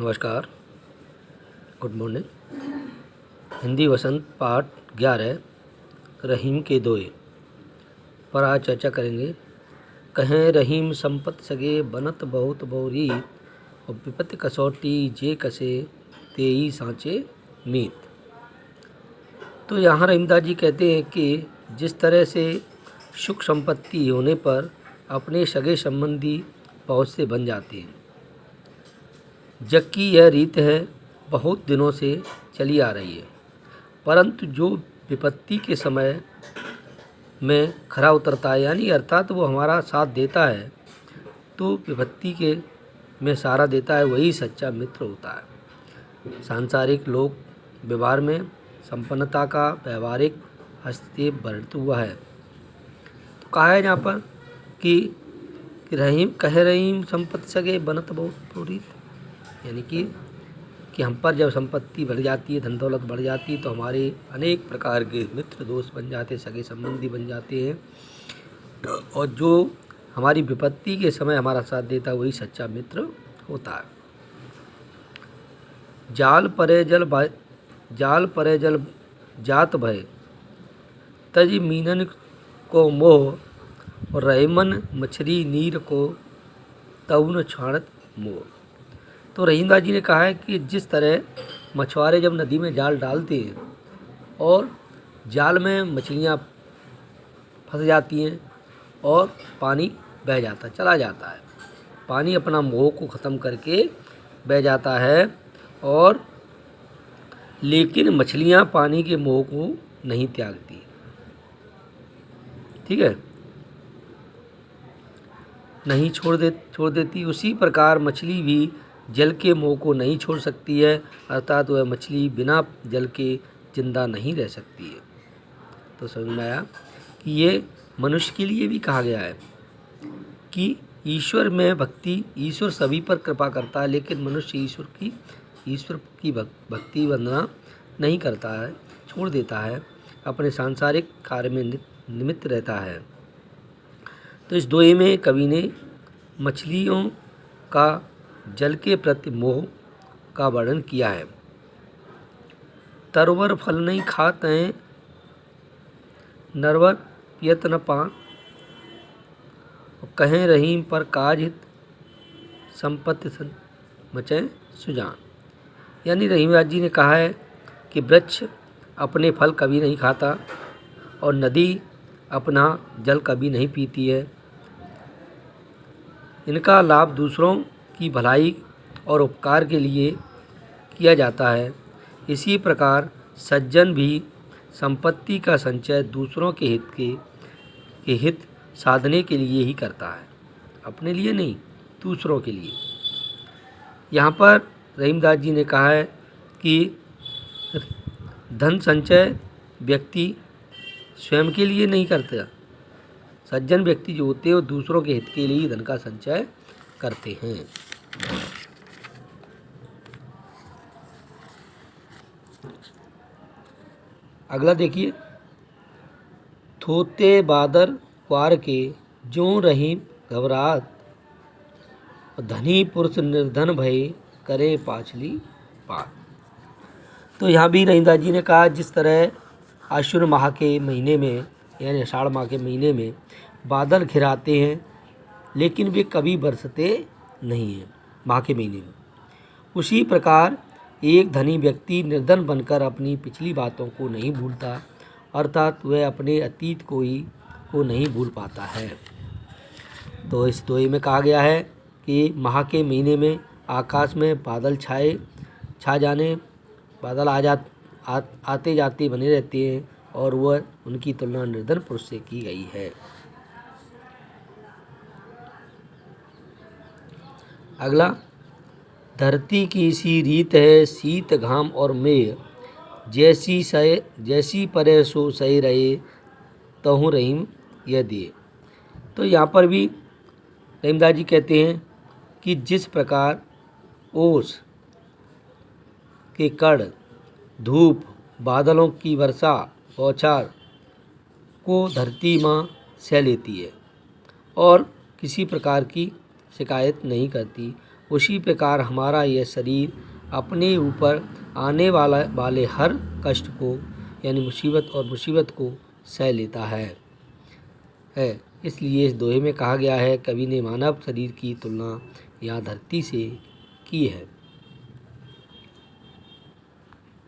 नमस्कार, good morning. Hindi वसंत पाठ 11 रहीम के दोए पर आज चर्चा करेंगे। कहें रहीम संपत सगे बनत बहुत बहुरी और विपत्ति कसौटी जे कसे तेई सांचे मीत। तो यहाँ रहीमदास जी कहते हैं कि जिस तरह से सुख संपत्ति होने पर अपने सगे संबंधी बहुत से बन जाते हैं, जबकि यह रीत है बहुत दिनों से चली आ रही है, परंतु जो विपत्ति के समय में खरा उतरता है, यानी अर्थात वो हमारा साथ देता है, तो विपत्ति के में सहारा देता है, वही सच्चा मित्र होता है। सांसारिक लोक व्यवहार में संपन्नता का व्यवहारिक हस्तक्षेप बढ़ता हुआ है। तो कहा है यहाँ पर कि रहीम कहे रहीम संपत्ति सगे बनत बहुत पूरी, यानी कि हम पर जब संपत्ति बढ़ जाती है, धन दौलत बढ़ जाती है, तो हमारे अनेक प्रकार के मित्र दोस्त बन जाते हैं, सगे संबंधी बन जाते हैं, और जो हमारी विपत्ति के समय हमारा साथ देता है वही सच्चा मित्र होता है। जाल परे जल जात भय तज मीनन को मोह और रहीमन मछली नीर को तउन छाणत मोह। तो रहीमदास जी ने कहा है कि जिस तरह मछुआरे जब नदी में जाल डालते हैं और जाल में मछलियाँ फंस जाती हैं और पानी बह जाता चला जाता है, पानी अपना मोह को ख़त्म करके बह जाता है, और लेकिन मछलियाँ पानी के मोह को नहीं त्यागती। ठीक है, नहीं छोड़ देती। उसी प्रकार मछली भी जल के मोह को नहीं छोड़ सकती है, अर्थात वह मछली बिना जल के जिंदा नहीं रह सकती है। तो समझ में आया कि ये मनुष्य के लिए भी कहा गया है कि ईश्वर में भक्ति, ईश्वर सभी पर कृपा करता है, लेकिन मनुष्य ईश्वर की भक्ति वंदना नहीं करता है, छोड़ देता है, अपने सांसारिक कार्य में निमित्त रहता है। तो इस दोहे में कवि ने मछलियों का जल के प्रति मोह का वर्णन किया है। तरवर फल नहीं खात हैं, नरवर पियत न पान, कहें रहीम पर काज हित संपत्ति मचें सुजान। यानी रहीमदास जी ने कहा है कि वृक्ष अपने फल कभी नहीं खाता और नदी अपना जल कभी नहीं पीती है। इनका लाभ दूसरों की भलाई और उपकार के लिए किया जाता है। इसी प्रकार सज्जन भी संपत्ति का संचय दूसरों के हित साधने के लिए ही करता है, अपने लिए नहीं, दूसरों के लिए। यहाँ पर रहीमदास जी ने कहा है कि धन संचय व्यक्ति स्वयं के लिए नहीं करता, सज्जन व्यक्ति जो होते हैं वो दूसरों के हित के लिए ही धन का संचय करते हैं। अगला देखिए, थोते बादर क्वार के जो रहीम घबरात, धनी पुरुष निर्धन भय करे पाछली पात। तो यहाँ भी रहीमदास जी ने कहा जिस तरह आश्विन माह के महीने में, यानी आषाढ़ माह के महीने में बादल घिराते हैं, लेकिन वे कभी बरसते नहीं हैं माह के महीने में, उसी प्रकार एक धनी व्यक्ति निर्धन बनकर अपनी पिछली बातों को नहीं भूलता, अर्थात वह अपने अतीत को नहीं भूल पाता है। तो इस दोहे में कहा गया है कि माह के महीने में आकाश में बादल छा जाने, बादल आते जाते बने रहते हैं, और वह उनकी तुलना निर्धन पुरुष से की गई है। अगला, धरती की सी रीत है शीत घाम और मेघ, जैसी परे सो सही रहे तहु रहीम यह दिए। तो यहाँ पर भी रहीमदास जी कहते हैं कि जिस प्रकार ओस के कण, धूप, बादलों की वर्षा, बौछार को धरती माँ सह लेती है और किसी प्रकार की शिकायत नहीं करती, उसी प्रकार हमारा यह शरीर अपने ऊपर आने वाले हर कष्ट को यानी मुसीबत को सह लेता है। इसलिए इस दोहे में कहा गया है, कवि ने मानव शरीर की तुलना यहाँ धरती से की है।